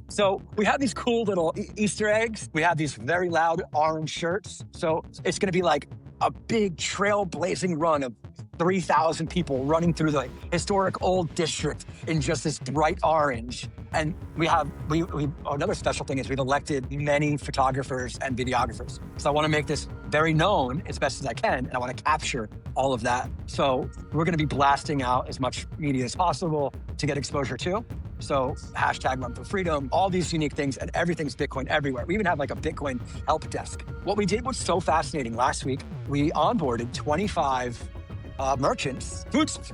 So we have these cool little Easter eggs. We have these very loud orange shirts. So it's going to be like a big trailblazing run of 3,000 people running through the historic old district in just this bright orange. And we another special thing is we've elected many photographers and videographers. So I want to make this very known as best as I can, and I want to capture all of that. So we're going to be blasting out as much media as possible to get exposure to. So hashtag Run for Freedom, all these unique things, and everything's Bitcoin everywhere. We even have like a Bitcoin help desk. What we did was so fascinating. Last week, we onboarded 25 merchants,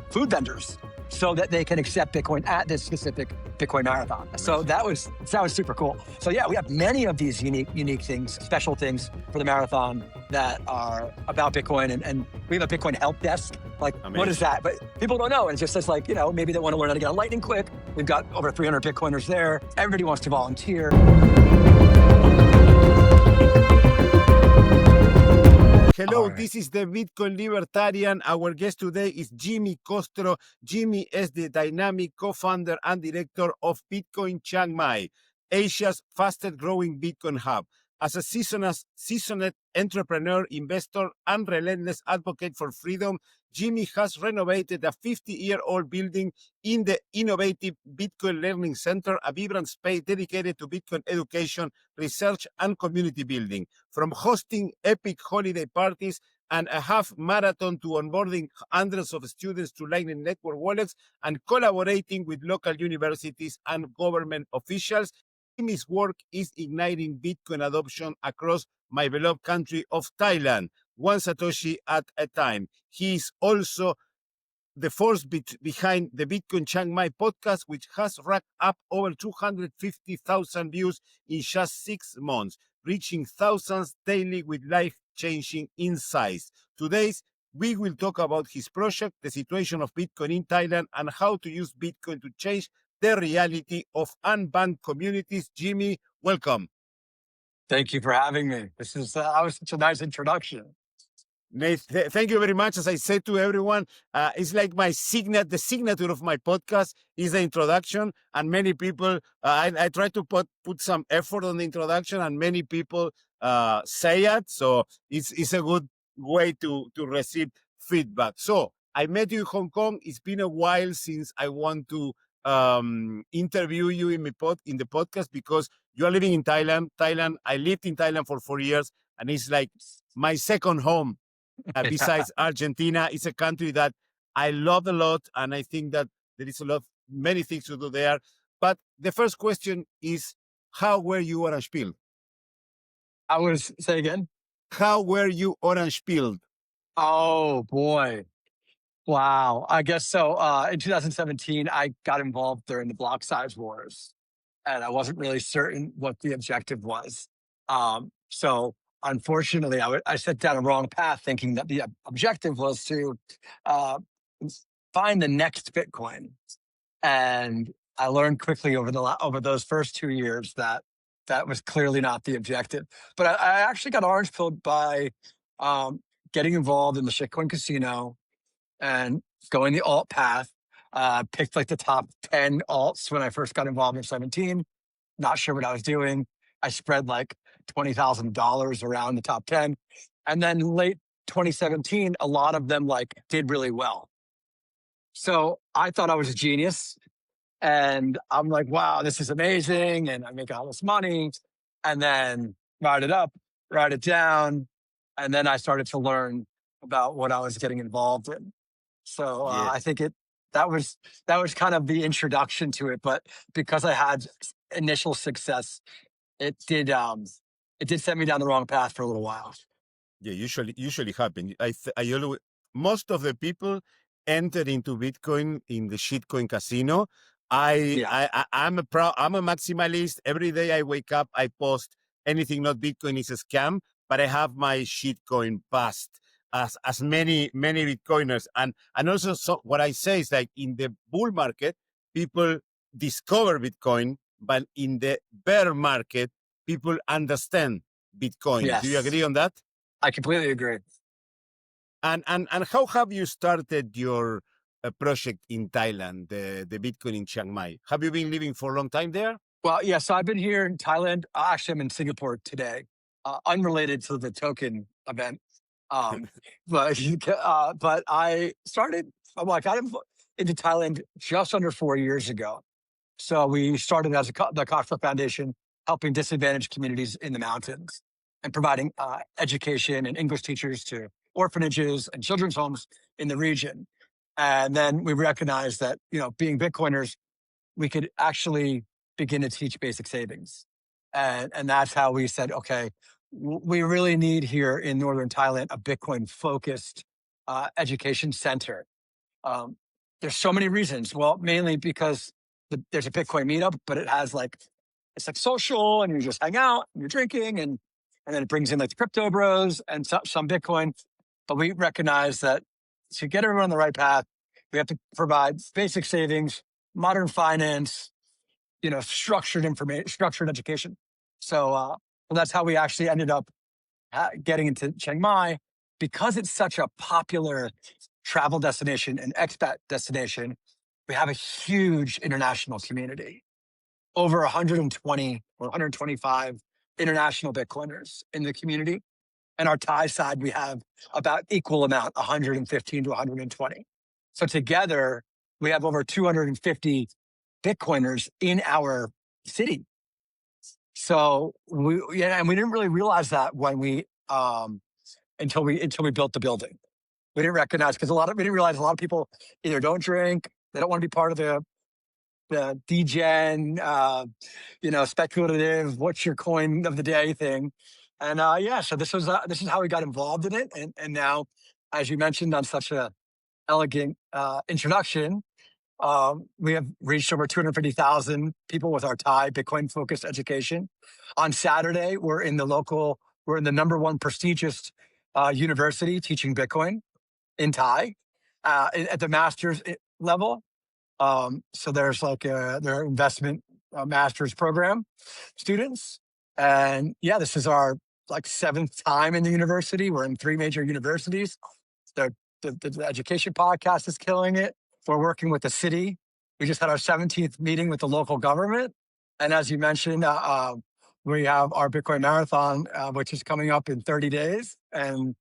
food vendors, so that they can accept Bitcoin at this specific Bitcoin marathon. So that was super cool. So yeah, we have many of these unique things, special things for the marathon that are about Bitcoin, and we have a Bitcoin help desk. Like, What is that? But people don't know. And it just says like, maybe they want to learn how to get on Lightning quick. We've got over 300 Bitcoiners there. Everybody wants to volunteer. Hello, This is the Bitcoin Libertarian. Our guest today is Jimmy Kostro. Jimmy is the dynamic co-founder and director of Bitcoin Chiang Mai, Asia's fastest growing Bitcoin hub. As a seasoned entrepreneur, investor, and relentless advocate for freedom, Jimmy has renovated a 50-year-old building in the innovative Bitcoin Learning Center, a vibrant space dedicated to Bitcoin education, research, and community building. From hosting epic holiday parties and a half marathon to onboarding hundreds of students to Lightning Network wallets and collaborating with local universities and government officials, Jimmy's work is igniting Bitcoin adoption across my beloved country of Thailand, one Satoshi at a time. He is also the force behind the Bitcoin Chiang Mai podcast, which has racked up over 250,000 views in just 6 months, reaching thousands daily with life-changing insights. Today, we will talk about his project, the situation of Bitcoin in Thailand, and how to use Bitcoin to change the reality of unbanked communities. Jimmy, welcome. Thank you for having me. That was such a nice introduction. Nate, thank you very much. As I said to everyone, it's like the signature of my podcast is the introduction, and many people, I try to put some effort on the introduction, and many people say it. So it's a good way to receive feedback. So I met you in Hong Kong. It's been a while since I want to interview you in the podcast because you are living in Thailand. I lived in Thailand for 4 years, and it's like my second home. Besides Argentina, it's a country that I love a lot, and I think that there is many things to do there. But the first question is, how were you orange pilled? Say again? How were you orange pilled? Oh boy. Wow. I guess so. In 2017, I got involved during the block size wars, and I wasn't really certain what the objective was. So unfortunately, I set down a wrong path thinking that the objective was to uh, find the next Bitcoin. And I learned quickly over those first 2 years that was clearly not the objective. But I actually got orange pilled by getting involved in the shitcoin casino and going the alt path. Picked like the top 10 alts when I first got involved in 17. Not sure what I was doing. I spread like $20,000 around the top 10. And then late 2017, a lot of them like did really well. So I thought I was a genius. And I'm like, wow, this is amazing. And I make all this money. And then write it up, write it down. And then I started to learn about what I was getting involved in. So I think that was kind of the introduction to it. But because I had initial success, it did set me down the wrong path for a little while. Yeah, usually happen. I always, most of the people enter into Bitcoin in the shitcoin casino. I'm a maximalist. Every day I wake up, I post anything not Bitcoin is a scam, but I have my shitcoin past as many Bitcoiners. And also what I say is like in the bull market, people discover Bitcoin, but in the bear market, people understand Bitcoin. Yes. Do you agree on that? I completely agree. And how have you started your project in Thailand, the Bitcoin in Chiang Mai? Have you been living for a long time there? Well, yeah. So I've been here in Thailand. Actually, I'm in Singapore today, unrelated to the token event. Um, but I started. Well, I got into Thailand just under 4 years ago. So we started as the Kostro Foundation, helping disadvantaged communities in the mountains and providing education and English teachers to orphanages and children's homes in the region. And then we recognized that, being Bitcoiners, we could actually begin to teach basic savings. And that's how we said, okay, we really need here in Northern Thailand a Bitcoin focused education center. um, there's so many reasons. Well, mainly because there's a Bitcoin meetup, but it's like social, and you just hang out and you're drinking, and then it brings in like the crypto bros and some Bitcoin. But we recognize that to get everyone on the right path, we have to provide basic savings, modern finance, structured information, structured education. So that's how we actually ended up getting into Chiang Mai, because it's such a popular travel destination and expat destination. We have a huge international community, over 120 or 125 international Bitcoiners in the community. And our Thai side, we have about equal amount, 115 to 120. So together, we have over 250 Bitcoiners in our city. So and we didn't really realize that when until we built the building. We didn't recognize, because we didn't realize a lot of people either don't drink, they don't want to be part of the degen, speculative, what's your coin of the day thing. And yeah, so this is how we got involved in it. And now, as you mentioned on such a elegant introduction, we have reached over 250,000 people with our Thai Bitcoin focused education. On Saturday, we're in the number one prestigious university teaching Bitcoin in Thai at the master's level. So there's their investment master's program students. And yeah, this is our seventh time in the university. We're in three major universities. The, the education podcast is killing it. We're working with the city. We just had our 17th meeting with the local government. And as you mentioned, we have our Bitcoin marathon, which is coming up in 30 days. And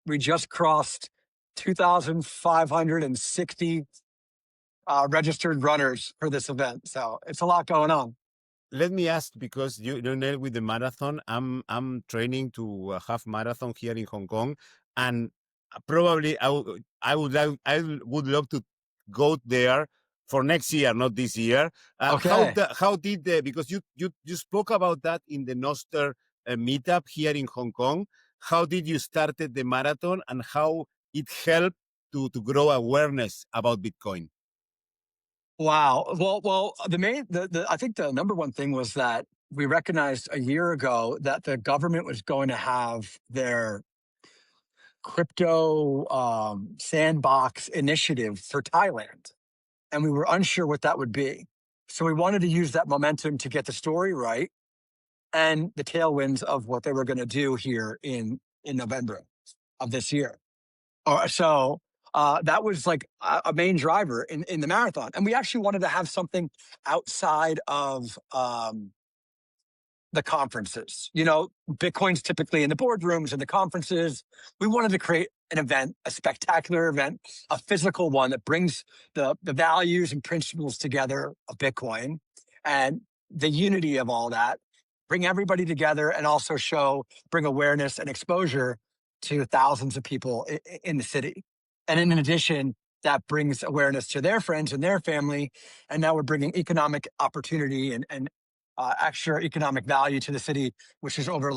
we just crossed 2,560 registered runners for this event. So it's a lot going on. Let me ask, because you know with the marathon, I'm training to half marathon here in Hong Kong, and probably I would love to go there for next year, not this year. Okay. How did because you spoke about that in the Nostr meetup here in Hong Kong? How did you started the marathon, and how it helped to grow awareness about Bitcoin? Wow. Well, I think the number one thing was that we recognized a year ago that the government was going to have their crypto sandbox initiative for Thailand, and we were unsure what that would be. So we wanted to use that momentum to get the story right and the tailwinds of what they were going to do here in November of this year. So that was like a main driver in the marathon. And we actually wanted to have something outside of the conferences. Bitcoin's typically in the boardrooms and the conferences. We wanted to create an event, a spectacular event, a physical one that brings the values and principles together of Bitcoin and the unity of all that, bring everybody together, and also bring awareness and exposure to thousands of people in the city. And in addition, that brings awareness to their friends and their family. And now we're bringing economic opportunity and extra economic value to the city, which is over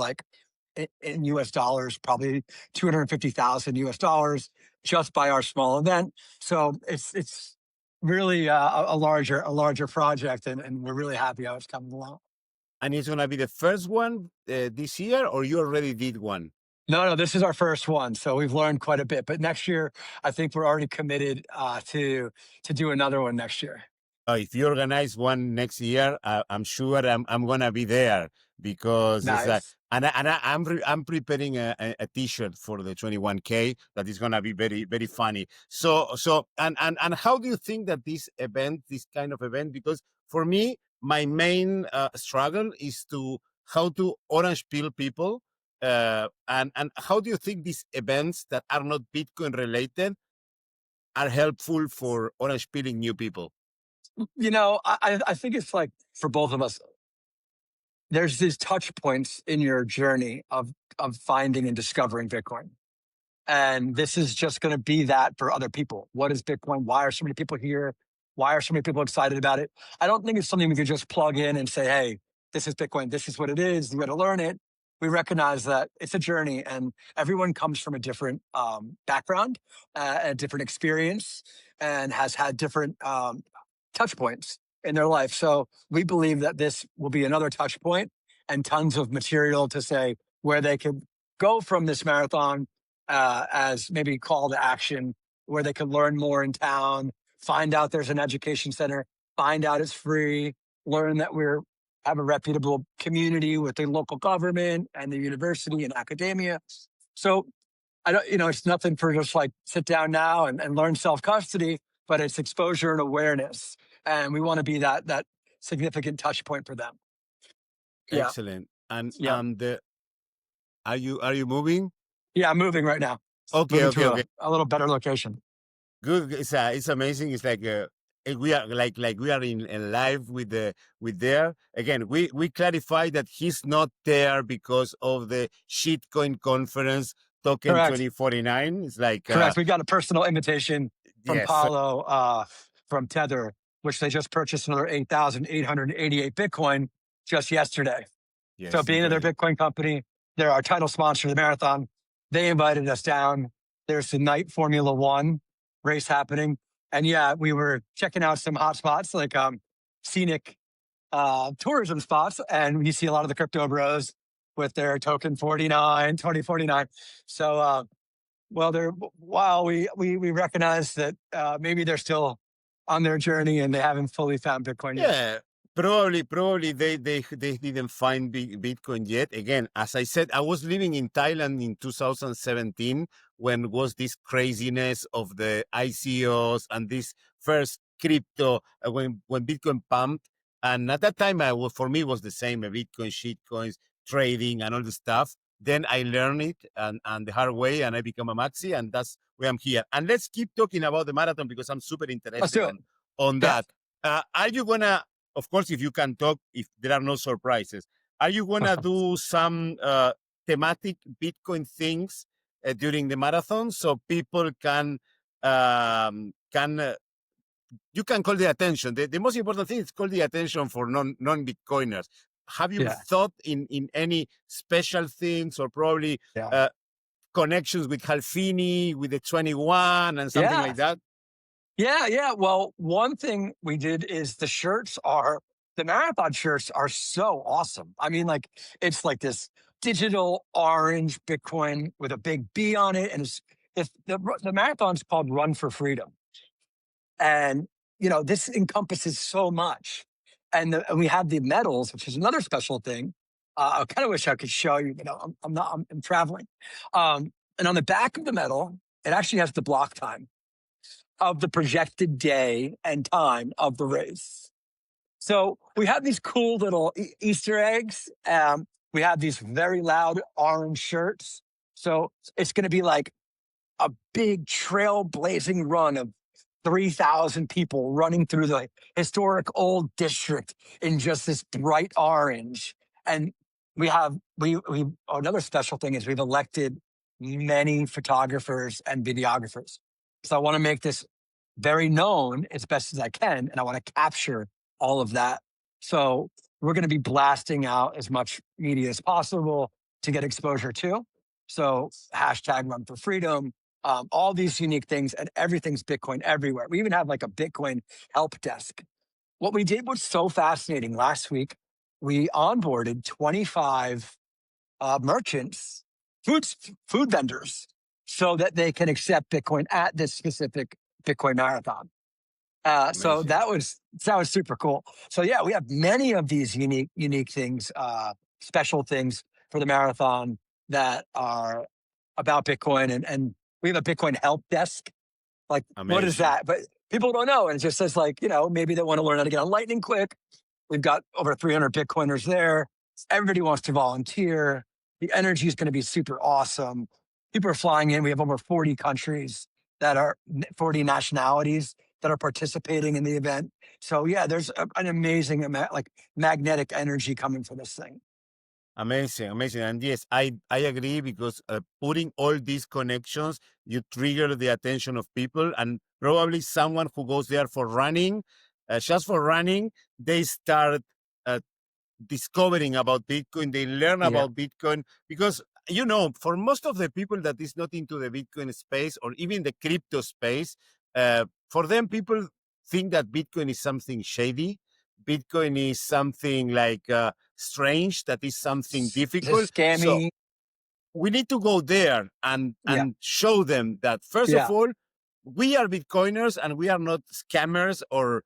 in US dollars, probably 250,000 US dollars just by our small event. So it's really a larger project, and we're really happy how it's coming along. And it's gonna be the first one this year, or you already did one? No, this is our first one, so we've learned quite a bit. But next year, I think we're already committed to do another one next year. If you organize one next year, I'm sure I'm gonna be there, because it's Nice. I'm preparing a T-shirt for the 21K that is gonna be very very funny. So and how do you think that this kind of event? Because for me, my main struggle is to how to orange pill people, and how do you think these events that are not Bitcoin related are helpful for orange peeling new people? I think it's like for both of us, there's these touch points in your journey of finding and discovering Bitcoin. And this is just going to be that for other people. What is Bitcoin? Why are so many people here? Why are so many people excited about it? I don't think it's something we could just plug in and say, hey, this is Bitcoin. This is what it is. You got to learn it. We recognize that it's a journey and everyone comes from a different background, a different experience, and has had different touch points in their life. So we believe that this will be another touch point and tons of material to say where they could go from this marathon as maybe call to action, where they could learn more in town, find out there's an education center, find out it's free, learn that we're have a reputable community with the local government and the university and academia. So I don't, it's nothing for just like sit down now and learn self custody, but it's exposure and awareness, and we want to be that significant touch point for them. Yeah, Excellent. And yeah, are you moving? yeah. I'm moving right now. Okay, Moving okay, to okay. a little better location. Good. It's amazing. It's like we are like we are in live with there again. We clarify that he's not there because of the shitcoin conference token Correct. 2049. It's like Correct. We got a personal invitation from yes, Paulo from Tether, which they just purchased another 8,888 Bitcoin just yesterday. So yes, being that their incredible. Bitcoin company, they're our title sponsor of the marathon. They invited us down. There's the night Formula One race happening. And yeah, we were checking out some hot spots like scenic tourism spots. And you see a lot of the crypto bros with their token 2049. So well, they're while we recognize that maybe they're still on their journey and they haven't fully found Bitcoin yet. Yeah, probably they didn't find Bitcoin yet. Again, as I said, I was living in Thailand in 2017 when was this craziness of the ICOs and this first crypto when Bitcoin pumped. And at that time, for me, it was the same: Bitcoin, shitcoins, trading, and all the stuff. Then I learned it and the hard way, and I become a maxi, and that's why I'm here. And let's keep talking about the marathon because I'm super Let's interested do it. on Yeah. that. Are you gonna, of course, if you can talk, if there are no surprises, are you gonna do some thematic Bitcoin things during the marathon so people you can call the attention. The most important thing is call the attention for non Bitcoiners. Have you Yeah. thought in any special things or probably Yeah. connections with Halfini, with the 21 and something Yeah. like that? Yeah. Well, one thing we did is the marathon shirts are so awesome. I mean, like, it's like this digital orange Bitcoin with a big B on it. And it's the marathon's called Run for Freedom. And, this encompasses so much. And we have the medals, which is another special thing. I kind of wish I could show you, but I'm not, I'm traveling. And on the back of the medal, it actually has the block time of the projected day and time of the race. So we have these cool little Easter eggs. We have these very loud orange shirts. So it's going to be like a big trailblazing run of 3,000 people running through the historic old district in just this bright orange. And we another special thing is we've elected many photographers and videographers. So I want to make this very known as best as I can, and I want to capture all of that. So we're going to be blasting out as much media as possible to get exposure to. So hashtag Run for Freedom, all these unique things, and everything's Bitcoin everywhere. We even have like a Bitcoin help desk. What we did was so fascinating. Last week, we onboarded 25 merchants, food vendors, so that they can accept Bitcoin at this specific Bitcoin marathon. So Amazing. that was super cool. So yeah, we have many of these unique things, special things for the marathon that are about Bitcoin, and we have a Bitcoin help desk. Like, what is Amazing. that? But people don't know, and it just says like, maybe they want to learn how to get on Lightning quick, We've got over 300 Bitcoiners there. Everybody wants to volunteer. The energy is going to be super awesome. People are flying in. We have over 40 countries that are 40 nationalities that are participating in the event. So yeah, there's an amazing like magnetic energy coming for this thing. Amazing, amazing. And yes, I agree because putting all these connections, you trigger the attention of people, and probably someone who goes there for running, just for running, they start uh, discovering about Bitcoin, they learn Yeah. about Bitcoin because for most of the people that is not into the Bitcoin space or even the crypto space, for them people think that Bitcoin is something shady. Bitcoin is something like strange, that is something Is this difficult. So scammy? we need to go there and Yeah. show them that first of Yeah. all, we are Bitcoiners and we are not scammers or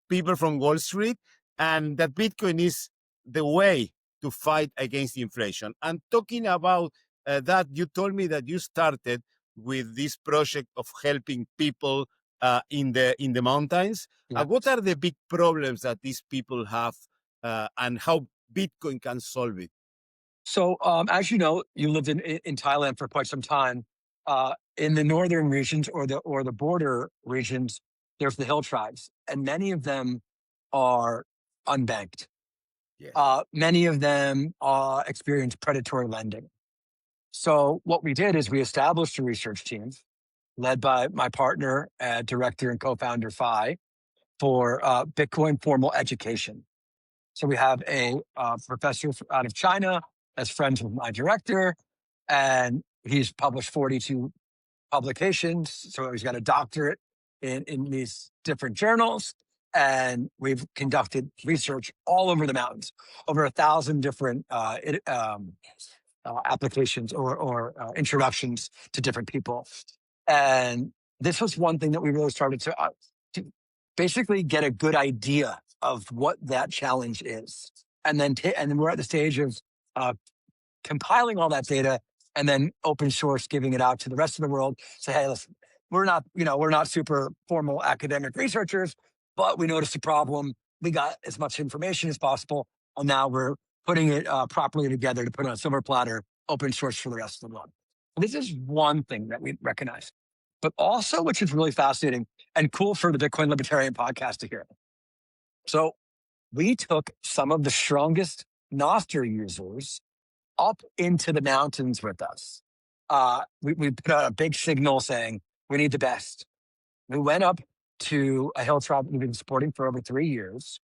people from Wall Street, and that Bitcoin is the way to fight against inflation. And talking about that, you told me that you started with this project of helping people in the mountains. Yeah. What are the big problems that these people have, and how Bitcoin can solve it? So, as you know, you lived in Thailand for quite some time. In the northern regions or the border regions, there's the hill tribes, and many of them are unbanked. Yes. Many of them experience predatory lending. So, what we did is we established a research team led by my partner, director, and co-founder Phi for Bitcoin formal education. So we have a professor out of China that's friends with my director, and he's published 42 publications. So he's got a doctorate in these different journals. And we've conducted research all over the mountains, over 1,000 different applications or introductions to different people. And this was one thing that we really started to basically get a good idea of what that challenge is. And then we're at the stage of uh, compiling all that data and then open source, giving it out to the rest of the world. Say, hey, listen, we're not super formal academic researchers, but we noticed a problem. We got as much information as possible. And now we're putting it properly together to put on a silver platter, open source for the rest of the world. This is one thing that we recognize. But also, which is really fascinating and cool for the Bitcoin Libertarian podcast to hear. So we took some of the strongest Nostr users up into the mountains with us. We put out a big signal saying, we need the best. We went up to a hill tribe we've been supporting for over 3 years.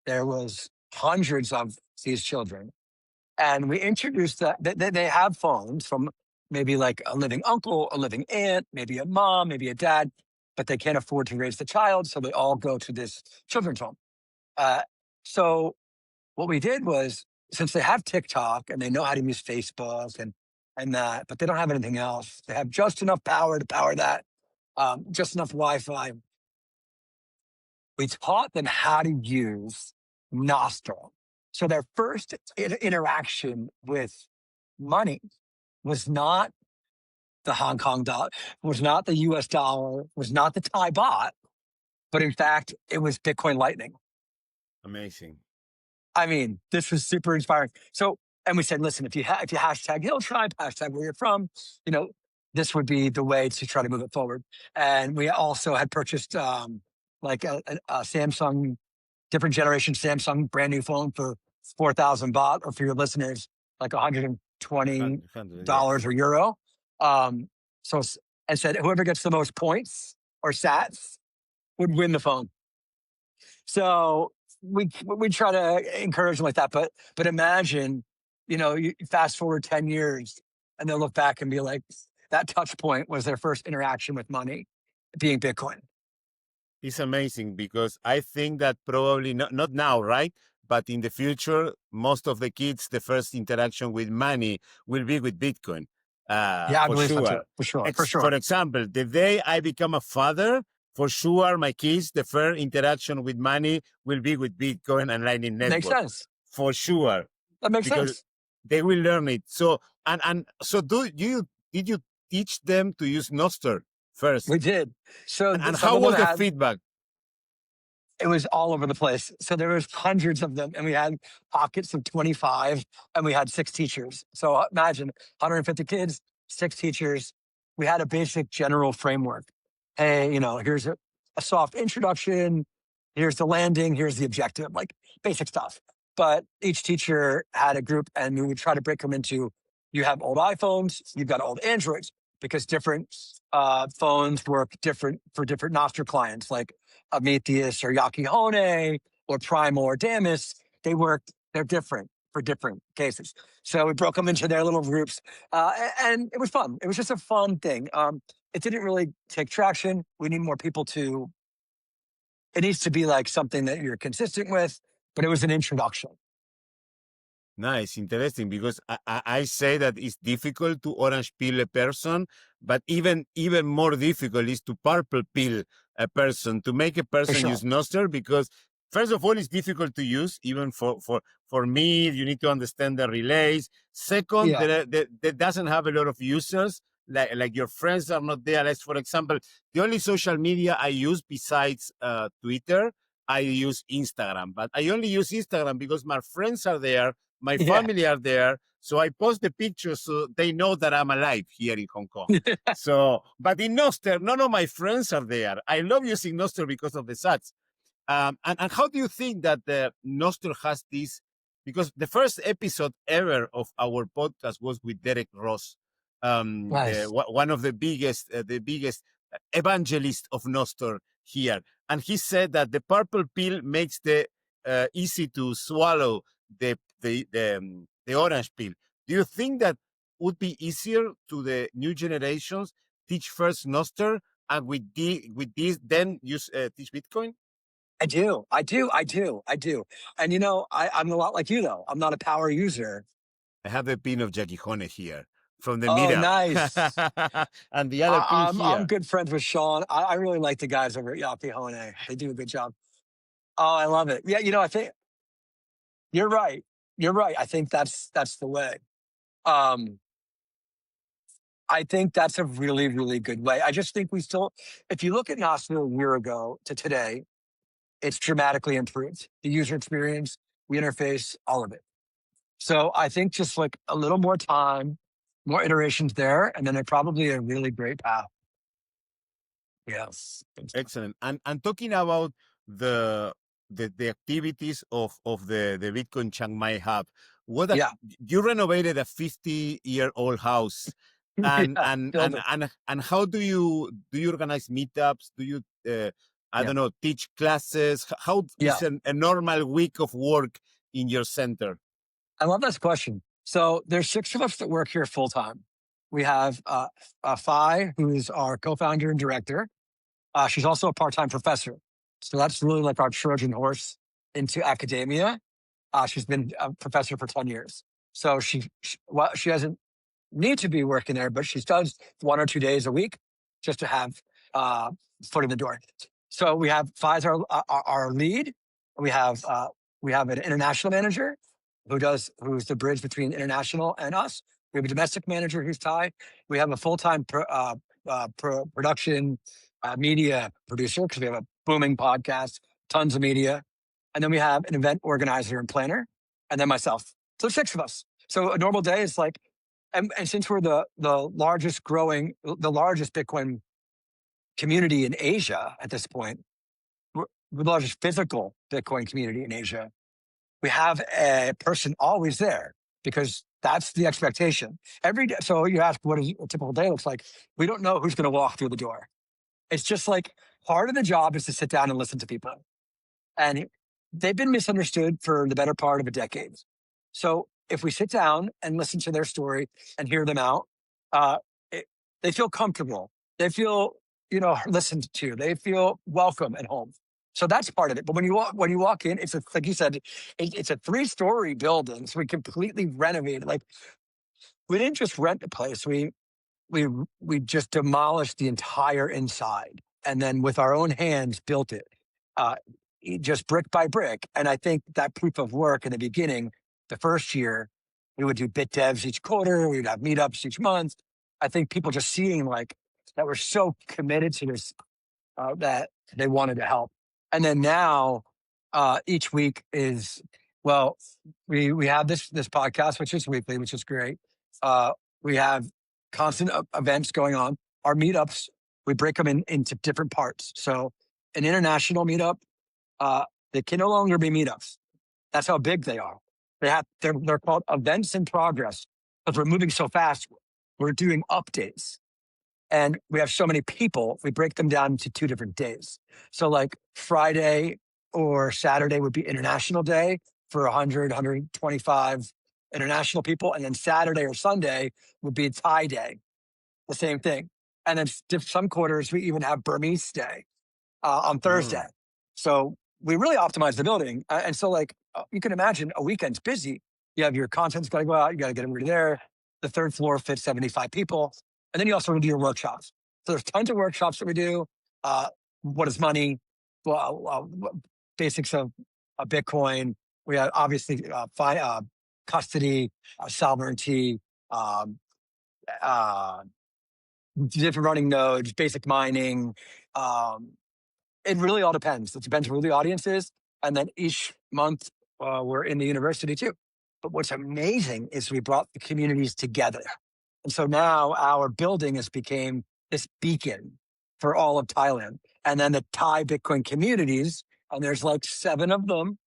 There was hundreds of these children. And we introduced that they have phones from maybe like a living uncle, a living aunt, maybe a mom, maybe a dad, but they can't afford to raise the child. So they all go to this children's home. So what we did was, since they have TikTok and they know how to use Facebook and that, but they don't have anything else. They have just enough power to power that, just enough Wi-Fi. We taught them how to use Nostr. So their first interaction with money was not the Hong Kong dollar, was not the US dollar, was not the Thai baht, but in fact, it was Bitcoin Lightning. Amazing. I mean, this was super inspiring. So, and we said, listen, if you hashtag Hill Tribe, hashtag where you're from, this would be the way to try to move it forward. And we also had purchased like a Samsung, different generation Samsung brand new phone for 4,000 baht, or for your listeners, like $120 Yes. or euro. Um, so, and said whoever gets the most points or sats would win the phone. So we try to encourage them like that. But imagine, you fast forward 10 years and they'll look back and be like, that touch point was their first interaction with money being Bitcoin. It's amazing because I think that probably not now, right? But in the future, most of the kids, the first interaction with money will be with Bitcoin. Yeah, I For believe so sure. too. For For sure. example, the day I become a father, for sure, my kids, the first interaction with money will be with Bitcoin and Lightning Makes Network. sense. For sure. That makes Because sense. they will learn it. So, and so did you teach them to use Nostr first? We did. So And some how of them was the had, feedback? It was all over the place. So there was hundreds of them, and we had pockets of 25, and we had 6 teachers. So imagine 150 kids, 6 teachers. We had a basic general framework. Hey, here's a soft introduction. Here's the landing. Here's the objective, like basic stuff. But each teacher had a group, and we would try to break them into, you have old iPhones, you've got old Androids, because different phones work different for different Nostr clients, like Amethyst or Yakihone or Primal or Damus. They're different for different cases. So we broke them into their little groups, and it was fun. It was just a fun thing. It didn't really take traction. We need more people it needs to be like something that you're consistent with, but it was an introduction. Nice, interesting, because I say that it's difficult to orange pill a person, but even more difficult is to purple pill a person, to make a For person sure. use Nostr, because first of all, it's difficult to use, even for me. You need to understand the relays. Second, Yeah. there doesn't have a lot of users. Like your friends are not there. As for example, the only social media I use besides Twitter, I use Instagram. But I only use Instagram because my friends are there, my Yeah. family are there, so I post the pictures so they know that I'm alive here in Hong Kong. So, but in Nostr, none of my friends are there. I love using Nostr because of the sats. And how do you think that the Nostr has this? Because the first episode ever of our podcast was with Derek Ross, Nice. one of the biggest evangelist of Nostr here, and he said that the purple pill makes the easy to swallow the orange pill. Do you think that would be easier to the new generations teach first Nostr and with this then use teach Bitcoin? I do. I do. I do. I do. And I'm a lot like you though. I'm not a power user. I have the pin of Jackie Hone here from the Oh, meetup, nice. and the other pin I'm here. good friends with Sean. I really like the guys over at Yakihone. They do a good job. Oh, I love it. Yeah, I think you're right. You're right. I think that's the way. Um, I think that's a really, really good way. I just think if you look at Nostr a year ago to today, it's dramatically improved. The user experience, the interface, all of it. So I think just like a little more time, more iterations there, and then probably a really great path. Yes. Excellent. And talking about the the activities of the Bitcoin Chiang Mai hub, Yeah. you renovated a 50-year-old house, and Yeah. and Build and it. and how do you organize meetups? Do you I Yeah. don't know, teach classes? How Yeah. is a normal week of work in your center? I love this question. So there's 6 of us that work here full time. We have Phi, who is our co-founder and director. She's also a part-time professor. So that's really like our Trojan horse into academia. She's been a professor for 10 years. So she doesn't need to be working there, but she does 1 or 2 days a week just to have uh, foot in the door. So we have Pfizer, our lead. We have an international manager who's the bridge between international and us. We have a domestic manager who's Thai. We have a full-time production media producer because we have a booming podcast, tons of media, and then we have an event organizer and planner, and then myself. So 6 of us. So a normal day is like, and since we're the largest Bitcoin community in Asia at this point, we're the largest physical Bitcoin community in Asia. We have a person always there because that's the expectation every day. So you ask what a typical day looks like. We don't know who's going to walk through the door. It's just like part of the job is to sit down and listen to people. And they've been misunderstood for the better part of a decade. So if we sit down and listen to their story and hear them out, uh, it, they feel comfortable. They feel, listened to. They feel welcome at home. So that's part of it. But when you walk in, like you said, it's a 3-story building. So we completely renovated. Like we didn't just rent the place. We we just demolished the entire inside and then with our own hands built it, uh, just brick by brick. And I think that proof of work in the beginning, the first year, we would do bit devs each quarter. We'd have meetups each month. I think people just seeing like that we're so committed to this that they wanted to help. And then now, each week is, well, we have this podcast, which is weekly, which is great. We have constant events going on. Our meetups, we break them into different parts. So an international meetup, uh, they can no longer be meetups. That's how big they are. They're called events in progress because we're moving so fast. We're doing updates and we have so many people. We break them down into 2 different days. So like Friday or Saturday would be International Day for 100, 125 international people. And then Saturday or Sunday would be Thai Day, the same thing. And then some quarters, we even have Burmese Day on Mm. Thursday. So we really optimize the building. And so, like, you can imagine a weekend's busy. You have your content's got to go out. You got to get everybody there. The third floor fits 75 people. And then you also do your workshops. So there's tons of workshops that we do. Uh, what is money? Well, basics of Bitcoin. We have obviously custody, sovereignty, um, uh, different running nodes, basic mining, um, it really all depends. It depends who the audience is. And then each month, we're in the university too. But what's amazing is we brought the communities together. And so now our building has became this beacon for all of Thailand. And then the Thai Bitcoin communities, and there's like 7 of them,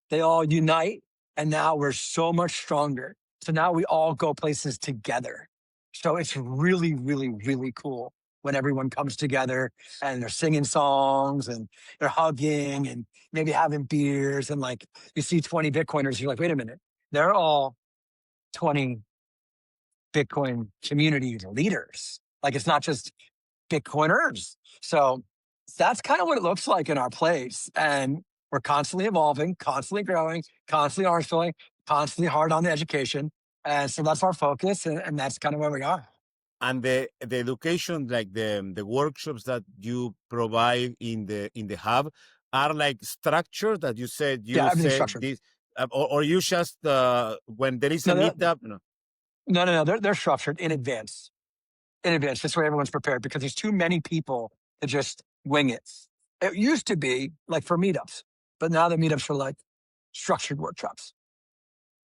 they all unite. And now we're so much stronger. So now we all go places together. So it's really, really, really cool when everyone comes together and they're singing songs and they're hugging and maybe having beers. And like you see 20 Bitcoiners, you're like, wait a minute, they're all 20 Bitcoin community leaders. Like it's not just Bitcoiners. So that's kind of what it looks like in our place. And we're constantly evolving, constantly growing, constantly arms filling, constantly hard on the education. And so that's our focus. And that's kind of where we are. And the education, like the workshops that you provide in the hub, are like structured that Yeah, you everything's said structured. this, or you just when there is a No, meetup. No. no. They're structured in advance. In advance. This way everyone's prepared because there's too many people to just wing it. It used to be like for meetups, but now the meetups are like structured workshops.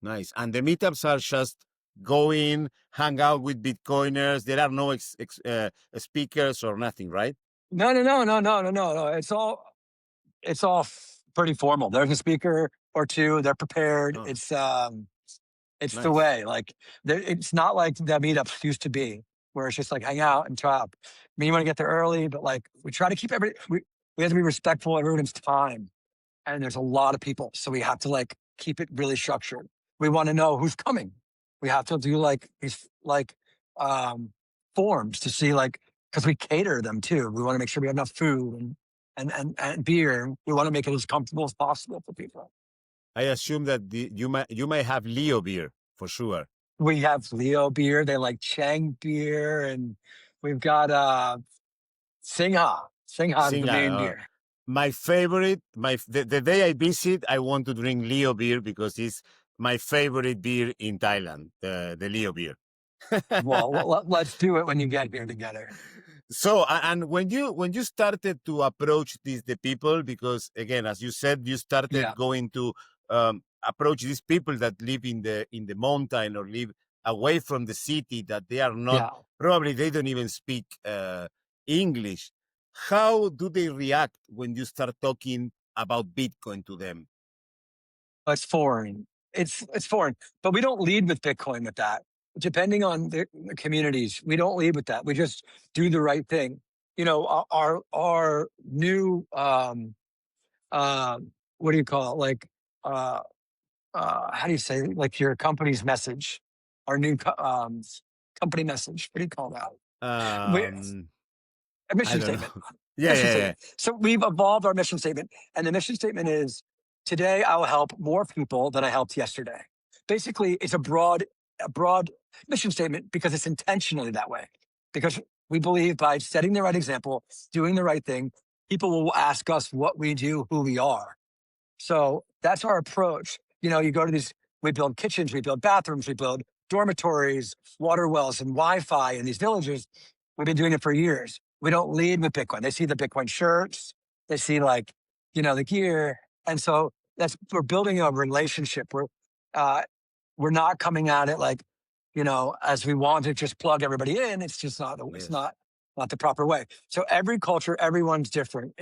Nice. And the meetups are just go in, hang out with Bitcoiners. There are no speakers or nothing, right? No. It's all pretty formal. There's a speaker or two. They're prepared. Oh, It's the nice. way. Like it's not like the meetups used to be, where it's just like hang out and talk. I mean, you want to get there early, but like we try to keep we have to be respectful of everyone's time. And there's a lot of people, so we have to like keep it really structured. We want to know who's coming. We have to do like these like um, forms to see like because we cater them too. We want to make sure we have enough food and beer. We want to make it as comfortable as possible for people. I assume that you might have Leo beer for sure. We have Leo beer. They like Chang beer, and we've got Singha. Singha is the Singa. main beer. My favorite, the day I visit, I want to drink Leo beer because it's my favorite beer in Thailand, the Leo beer. Well, let's do it when you get here together. So, and when you started to approach the people, because again, as you said, you started Yeah, going to approach these people that live in the mountain or live away from the city, that they are not, yeah. probably they don't even speak English. How do they react when you start talking about Bitcoin to them? It's foreign. It's foreign, but we don't lead with Bitcoin with that. Depending on the communities, we don't lead with that. We just do the right thing. You know, our new what do you call it? Like uh, how do you say like your company's message? Our new company message. What do you call that? We, Um, a I mission don't statement. know. Yeah, Mission yeah, yeah. statement. So we've evolved our mission statement, and the mission statement is: today I will help more people than I helped yesterday. Basically, it's a broad mission statement because it's intentionally that way. Because we believe by setting the right example, doing the right thing, people will ask us what we do, who we are. So that's our approach. You know, you go to these, we build kitchens, we build bathrooms, we build dormitories, water wells, and Wi Fi in these villages. We've been doing it for years. We don't lead with Bitcoin. They see the Bitcoin shirts, they see like the gear. And so we're building a relationship. We're not coming at it like, as we want to just plug everybody in. It's just not, it's Yes. not the proper way. So every culture, everyone's different.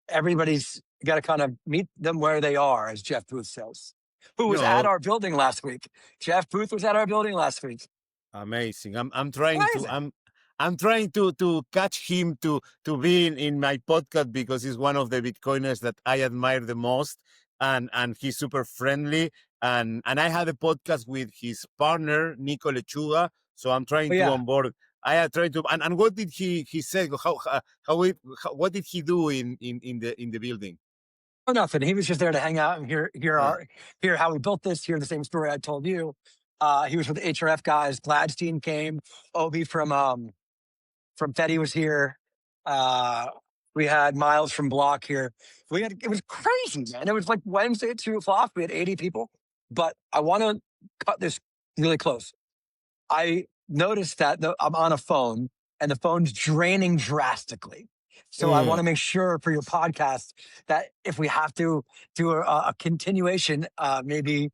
Everybody's got to kind of meet them where they are, as Jeff Booth says, who was at No, our building last week. Jeff Booth was at our building last week. amazing. I'm trying to Amazing. I'm trying to catch him to be in my podcast because he's one of the Bitcoiners that I admire the most, and he's super friendly. And I had a podcast with his partner Nico Lechuga, so I'm trying But to yeah, onboard. I am trying to. And what did he say? What did he do in the building? or nothing. He was just there to hang out and Ah, hear how we built this, hear the same story I told you. He was with the HRF guys. Gladstein came. Obi from Fetty was here. Uh, we had Miles from Block here. It was crazy, man. It was like Wednesday at 2:00. We had 80 people. But I want to cut this really close. I noticed that I'm on a phone and the phone's draining drastically. So I want to make sure for your podcast that if we have to do a continuation, maybe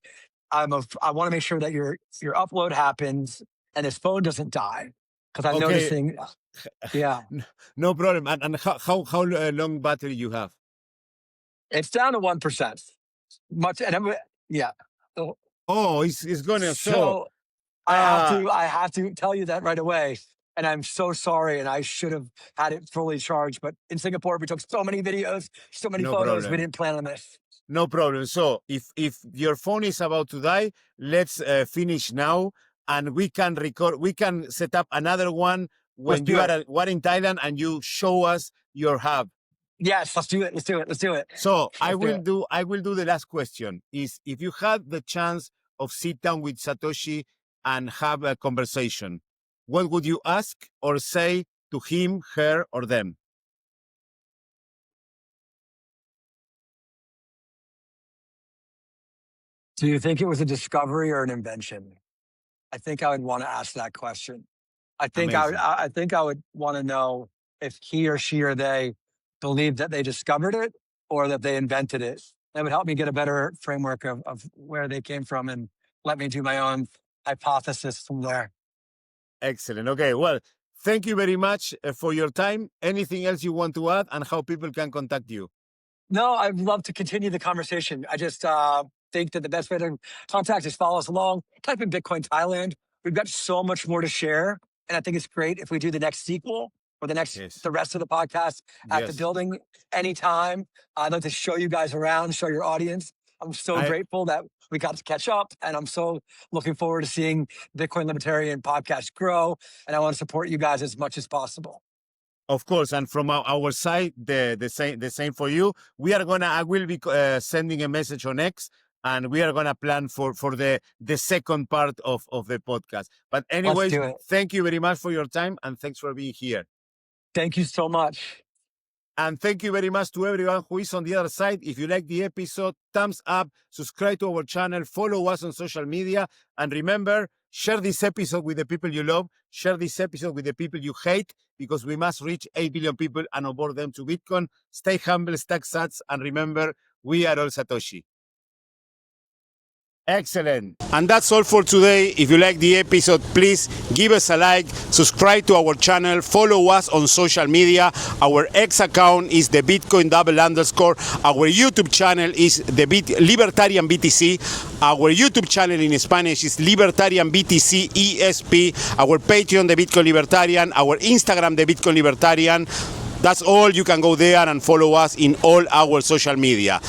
I want to make sure that your upload happens and this phone doesn't die because I'm okay, noticing. Yeah, no problem. And how long battery you have? it's down to 1%. Much, and yeah. So, Oh, it's gonna so. so Uh I have to tell you that right away. And I'm so sorry. And I should have had it fully charged. But in Singapore, we took so many videos, so many no photos. We problem. didn't plan on this. No problem. So if your phone is about to die, let's finish now, and we can record. We can set up another one Let's when do you it. are in Thailand and you show us your hub. Yes, let's do it. Let's do it. Let's do it. So Let's do it. I will do the last question. Is if you had the chance of sit down with Satoshi and have a conversation, what would you ask or say to him, her, or them? Do you think it was a discovery or an invention? I think I would want to ask that question. Amazing. I think I would want to know if he or she or they believed that they discovered it or that they invented it. That would help me get a better framework of where they came from and let me do my own hypothesis from there. Excellent. Okay. Well, thank you very much for your time. Anything else you want to add and how people can contact you? No, I'd love to continue the conversation. I just think that the best way to contact is follow us along. Type in Bitcoin Thailand. We've got so much more to share. And I think it's great if we do the next sequel or Yes. the rest of the podcast at the Yes. building anytime. I'd like to show you guys around, show your audience. I'm so I grateful that we got to catch up. And I'm so looking forward to seeing Bitcoin Libertarian podcast grow. And I want to support you guys as much as possible. Of course, and from our side, the same for you. I will be sending a message on X, and we are gonna plan for the second part of the podcast. But Let's anyways, do it. thank you very much for your time, and thanks for being here. Thank you so much. And thank you very much to everyone who is on the other side. If you like the episode, thumbs up, subscribe to our channel, follow us on social media, and remember, share this episode with the people you love, share this episode with the people you hate, because we must reach 8 billion people and onboard them to Bitcoin. Stay humble, stack sats, and remember, we are all Satoshi. Excellent. And that's all for today. If you like the episode, please give us a like, subscribe to our channel, follow us on social media. Our X account is the Bitcoin _. Our YouTube channel is the Libertarian BTC. Our YouTube channel in Spanish is Libertarian BTC ESP. Our Patreon, the Bitcoin Libertarian. Our Instagram, the Bitcoin Libertarian. That's all. You can go there and follow us in all our social media.